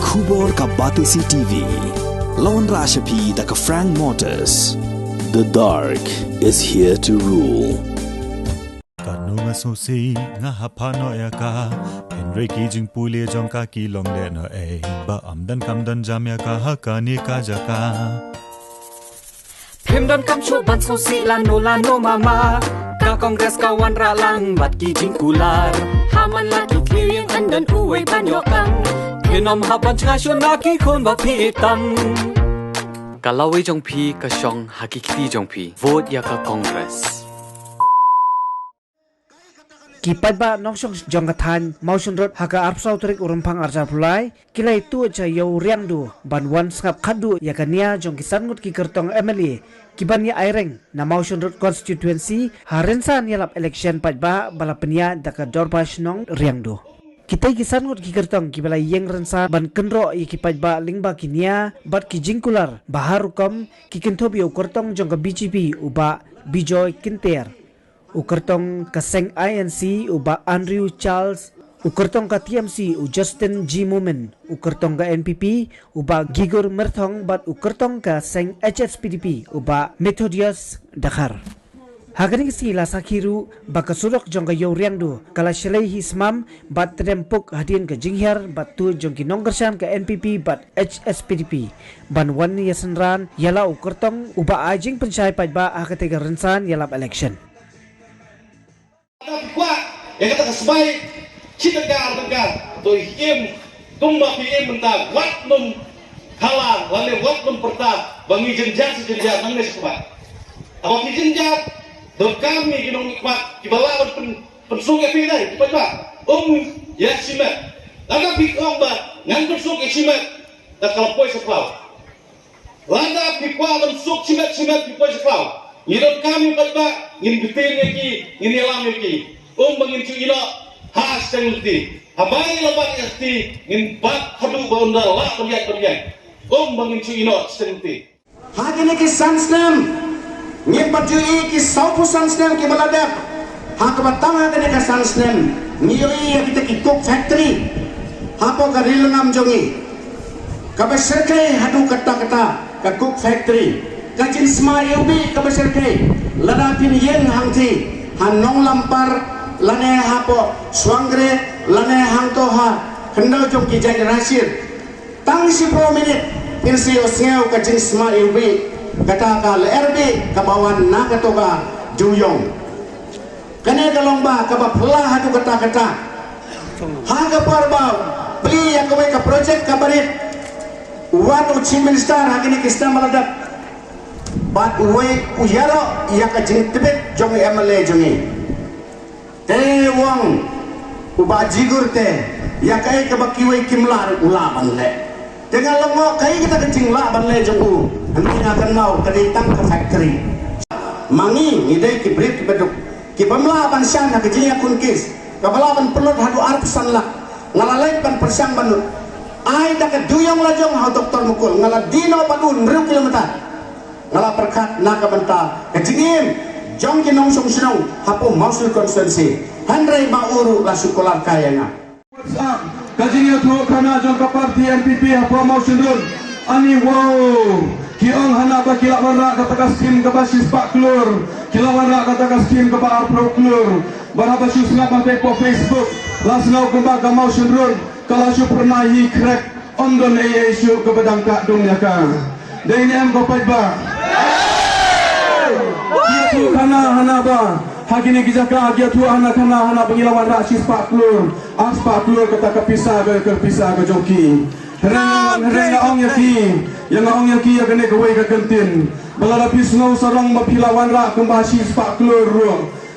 Khubor ka Batisi TV. Lawan Rashapi da ka Frank Motors. The dark is here to rule. Kanunga sosi nga hapano ya ka Henry kijing puli jong ka kilong le no ba amdan kamdan jam ya ka hakani ka jaka Pimdon kam chuban sosi lano mama ka kongres kawan ralang bat kijing kular haman laki clearing andan uwe banyokang kinom haban chasyon naki kon ba pitam Kalawi jong pi ka syong hakikti jong pi vote ya ka kongres Kipat ba nongsong jong kathan mausun rot haka arpsau trik urumpang arjar pulai kilai tu cha yau riang du banwan skap khadu yakania jong kisan ngut ki kertong MLA kiban ya aireng na mausun rot constituency harensan yalap election pat ba balapnia daka dorpas nong riang du Kitai kisan ngut ki kertong kibala yeng rensa ban kenro i kipat ba lingba kinia bat ki jingkular baharukom ki kentobio kertong jong ka BGP uba Bijoy Kinter Ukertong kaseng INC uba Andrew Charles Ukertong ka TMC u Justin G. Mumen Ukertong ka NPP uba Gigor Merthong bat ukertong ka seng HSPDP uba Methodius Dakar Hagani sila sakiru baka surok jong ka yoriangdu kala shalai hismam bat trempuk hadin ka jinghyar bat tu jong ki nonggersan ka NPP bat HSPDP ban wan yasanran yala ukertong uba ajing pensai pat ba hakate ka rensan yalap election kuat yang kata kesmai kita dengar tu him tumba him mentang wat num kalah lalu wat num pertah bangi jenjang sejenjang nang neskuat apa jenjang dok kami kinong kuat kibalawan pensungai pidai cepat pak ya simet laga pikong ba ngan pensung simet tak kalau poin sepau laga pikwa pensung simet poin sepau Ngidot kami patba, ngin bitin ki, ngin alam ki. Bangin cu ilo has tengti. Habai labat esti, ngin bat hadu baunda la perjat. Bangin cu ilo tengti. Hagene ki sansnem, ngin baju ki saupu sansnem ki baladap. Hakabatang hagene ki sansnem, ngiyoi kita ki cook factory. Hapo ka rilangam jongi. Kabeserke hadu kata-kata ka cook factory. Kajin smai ubi kabeserke ladapin yen hangti hanong lampar lane hapo swangre lane hangtoha hendau jom ki generasir tang si pro minit pinsi osngeu kajin smai ubi kata ka LRB kabawan na katoba juyong kane kalongba kaba pula hatu kata-kata haga parbau beli yang ka project kabarit wanu chief minister hagini kisna maladat Bat uwe uyalo ia ka jintibet jong MLA jongi. Te wong uba jigur te ia kai ka bakiwe kimlar ulaban le. Dengan longo kai kita kencing laban le jong u. Handi akan mau kaditang ke factory. Mangi ngidai ki brit beduk. Ki pamlaban syang ka jinya kunkis. Kabalaban pelot hadu arpsan la. Ngalalai pan persang banu. Ai da ka duyong la jong ha doktor mukul ngala dino padun 2 kilometer. Ngala perkat naka benta kejingin jong kinong song sinong hapo mausul konstituensi handrai mauru la sukolar kayana kajingin tu kana jong ka parti NPP hapo mausul run ani wow kiong hana ba kila warna kata kaskim ka basis pak klur kila warna kata kaskim ka ba pro klur baraba syus ngap ba po Facebook lasnau kumbaga mausul run kala syu pernah hi crack ondon syu ka badang ka dunia ka dai ni am ko ba Dia kana hana ba hagini gijaka dia tu hana kana hana pengilawan rasis pak klur aspa klur kata kapisa ke joki hereng ong yaki yang ong yaki ya kene ke ka kentin balala pisno sarong mapilawan ra kumbasis pak klur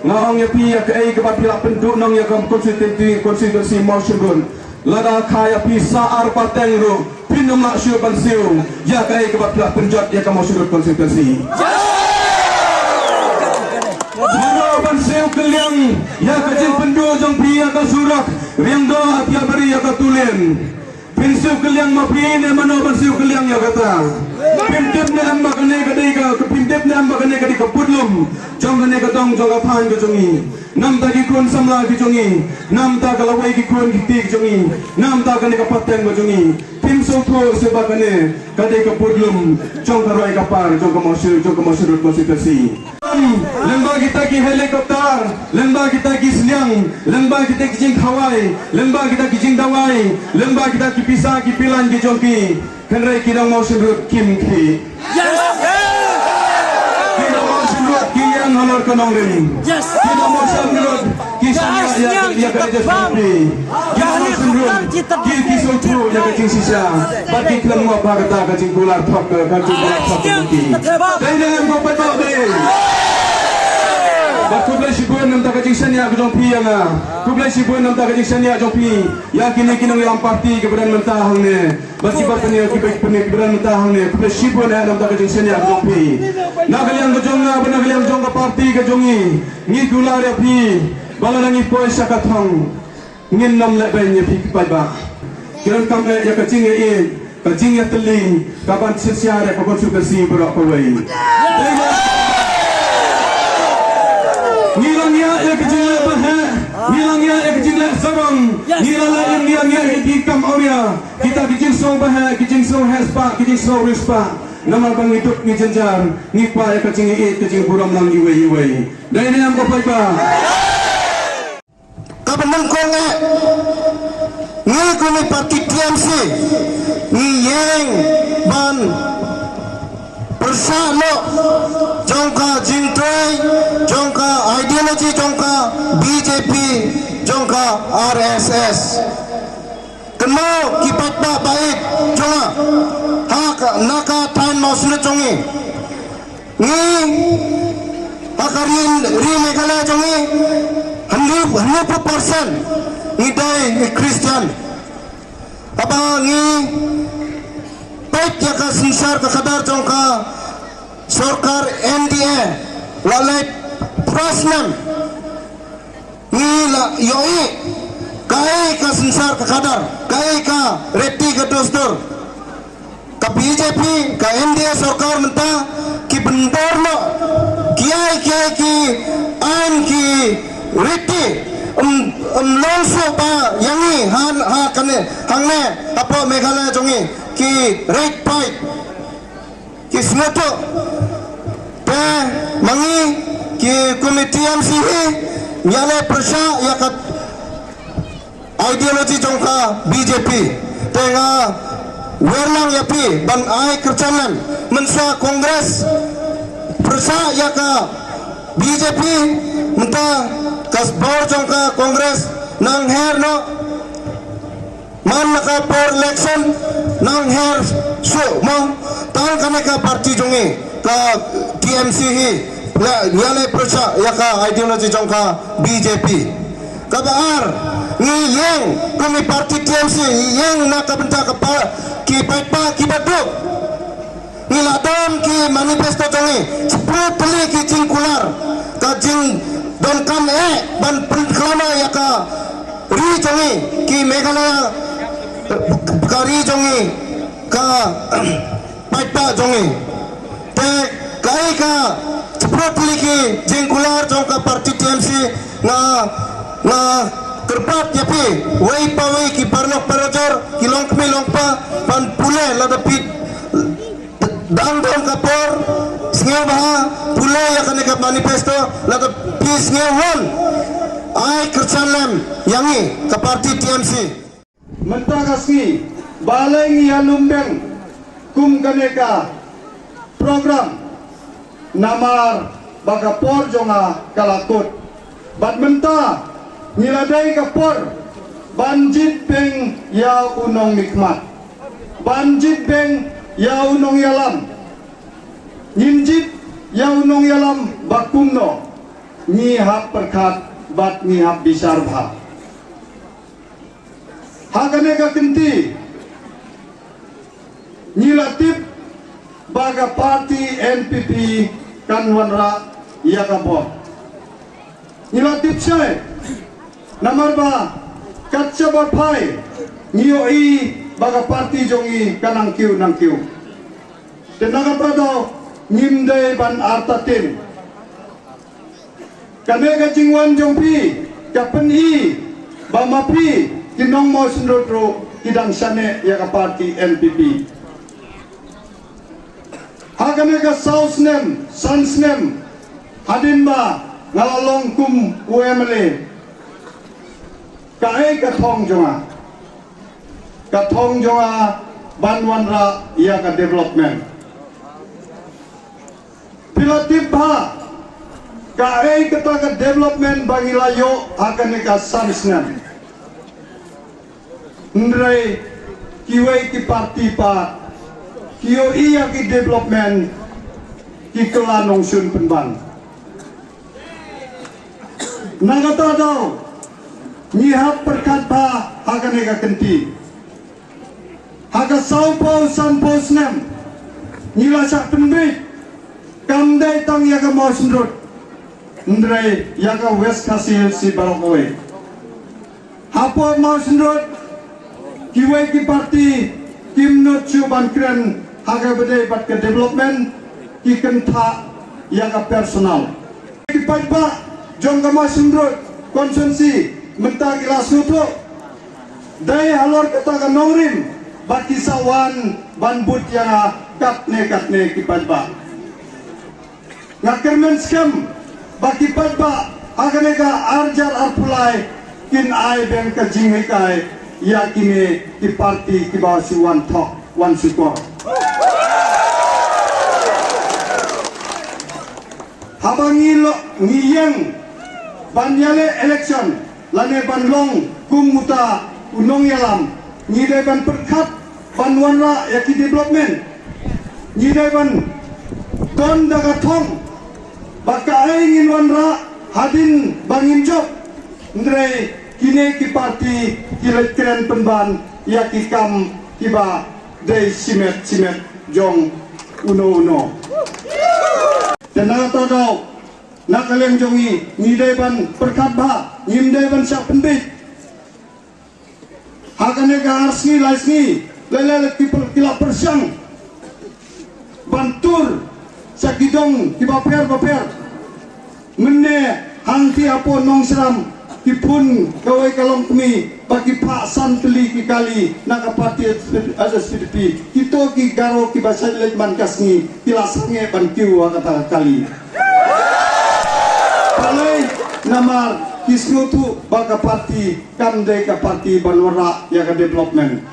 ngong yaki ya ke ke papila penduk nong ya kam konstitusi mausyun lada kaya pisa arpa tengro pinum nak syur bansiu ya ke papila penjat ya kam mausyun konstitusi Mano bansiu keliang ya kajin pendu jong pia ka surak riang do atia beri ya ka tulen pinsiu keliang mapin mano bansiu keliang ya kata pintip ne amba kane kadai ka pintip ne amba kane kadai ka pudlum jong kane ka tong jong ka phan ka jongi nam ta ki kun samla ki jongi nam ta ka lawai ki kun ki tik jongi nam ta kane ka pateng ka jongi tim soto sebagane kadai kepudlum jong karoi kapar jong kemosyur konstitusi. Lembah kita ki helikopter, lembah kita ki senyang, lembah kita ki jing khawai, lembah kita ki jing dawai, lembah kita ki pisah ki pilan ki jongki. Kenrai kita mau surut kim ki. Kita mau surut ki yang honor kenong ring. Kita mau surut ki sanya yang kerja sepi. Kita mau surut ki sotu yang kecing sisa. Bagi kelam ngapa kata kecing kular thok kecing kular thok ki. Dari yang ngapa tak deh. Kublai sibuan nam tak kecing sania ke jompi yang kublai sibuan nam tak kecing sania jompi yang kini yang parti keberan mentah ne bagi bertanya kibek keberan mentah ne kublai sibuan nam tak kecing sania ke jompi nak kalian ke jonga benar kalian jong ke parti ke jongi ni gular ya pi balangi poin sakathang ngin nam le ben ya pi pai ba kiran kam ya kecing ya teling kapan sesiara ko konsultasi berak pawai Nilangnya ya kecil bahaya, nilangnya ya kecil sarang, nilangnya yang dikam aulia. Kita kecil so bahaya, kecil so haspa, kecil so rispa. Nama bang hidup ni jenjar, ni pa ya kecil buram lang iwe. Dan ini yang bapak iba. Kapan kong ni kuni parti TMC, ni yang ban. Persalo jongka jingtrai jongka ideologi jongka BJP jongka RSS kenal kipat pak baik jonga hak naka tain mau sulit jongi ni hakarin ri megala jongi 100% ni dai Christian apa ni ya ka sinsar ka kadar jongka सरकार NDA lalai prasnam ni la yoi kai ka sinsar ka kadar kai ka reti ka dostor ka BJP ka NDA सरकार menta ki bendor no kiai ki an ki reti longso pa yangi ha kane hangne apa meghalaya jongi ki right fight ki smoto pe mangi ki komiti MC nyale prasha yakat ideologi jongka BJP tenga werlang yapi ban ai kerjalan mensa kongres prasha yaka BJP menta kasbor jongka kongres nang herno man naka por election nang her so mo tang kana ka parti jongi ka TMC hi yale prasha yaka ideology jongka BJP kabar ni yang kami parti TMC yang naka benta ka ki paipa ki baduk ni ladon ki manifesto jongi 10 peli ki cingkular ka jing don kam ban penklama yaka ri jongi ki meghalaya kari jongi ka paipa jongi te kai ka seperti ki jengkular jongka parti TMC na kerpat yapi wai pa wai ki parnok parajor ki longkmi longpa pan pule ladapit dang dong kapor sngew baha pule yakane ka manifesto ladapi sngewan ai kerchalem yangi ka parti TMC Mentagaski balai yalumbeng kum kaneka program namar bagapor jonga kalakut badmenta niladai kapor banjit beng ya unong nikmat banjit beng ya unong yalam ninjit ya unong yalam bakumno ni hap perkat bat ni hap bisarbha hakane ka kinti nilatip baga parti NPP kanwanra yakabo nilatip say namar ba katsa ba phai niyo I baga parti jongi kanang kiu tenaga prado nimde ban artatin kane ka jingwan jongpi kapen I ba mapi kinong mo sundro kidang sane ya ka parti NPP. Hakane ka South nem, Sans nem, hadin ba ngalalong kum UMLA. Kae katong jonga banwanra ya ka development. Pilatip ba kae kata ka development bangilayo hakane ka Sans nem. Ndray kiway ki parti pa kiyo iya ki development ki kelanong sun penban. Nagata daw nihap perkat ba hakane ka kenti. Haka saupo sanpo snem nilasak penbit kamday tang yaga mosnrut ndray yaga west kasil si barokowe. Hapo mosnrut kiway ki parti kimnot chuban kren haga bedai bat ke development ki kenta yaga personal. Ki pa jongga mosnrut konsumsi mentah gilas nuto dai halor kata ka nongrim baki sawan banbut yang katne kipadba ngakermen skam baki padba agane ka arjar arpulai kin ai ben ka jinghikai yakine ki parti ki bawasi wan thok wan sukor habangilo ngiyeng banyale election lane banlong kumuta unong yalam ngidai ban perkat banwanra yaki development ngidai ban don daga thong baka ingin wanra hadin bangin job ndre kine ki parti kilet keren penban yaki kam kiba dei simet jong uno dan nagato nakaleng jongi ngidai ban perkat ba ngimdai ban syak penbit hakane ka arsni laisni lele kila persyang bantur sakidong kibaper mene hangti apo nong seram kipun kawai kalong kemi bagi pak san teli ki kali naka parti ada SPDP kito ki garo ki basai lejman kasni kila sange ban kiu kata kali palai namar kisnutu baka parti kamde ka parti banwara ya ka development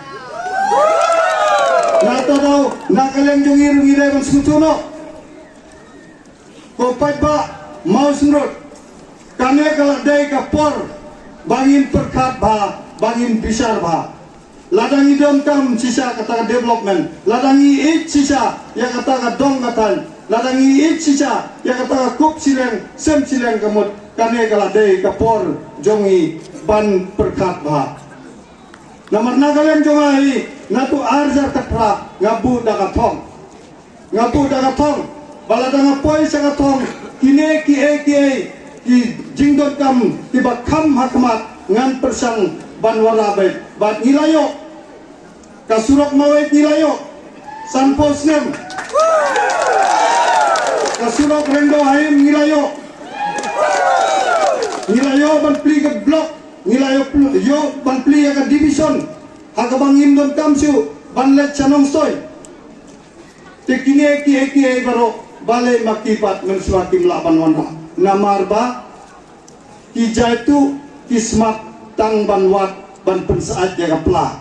nato daw nakaleng jungir ngire ban sutuno ko ba mau senrot kane kala dai ka por bangin perkat ba bangin bisar ba ladangi dom kam sisa kata development ladangi it sisa ya kata dong katan ladangi it sisa ya kata kup sileng sem sileng kamut kane kala dai ka por jongi ban perkat ba namar nagalem jongai natu arjar katra ngabu daga thong baladanga poi saga thong kine ki jingdon kam tiba kam hakmat ngan persang banwara bat nilayo kasurok mawet nilayo sanpos nem kasurok rendo haim nilayo ban pli ke blok nilayo yo ban pli ke division hakabang indon kamsu ban let chanong soy tekine ki baro balai makipat mensuaki melaban wanra namarba kijaitu kismat tang banwat ban pensaat jaga pela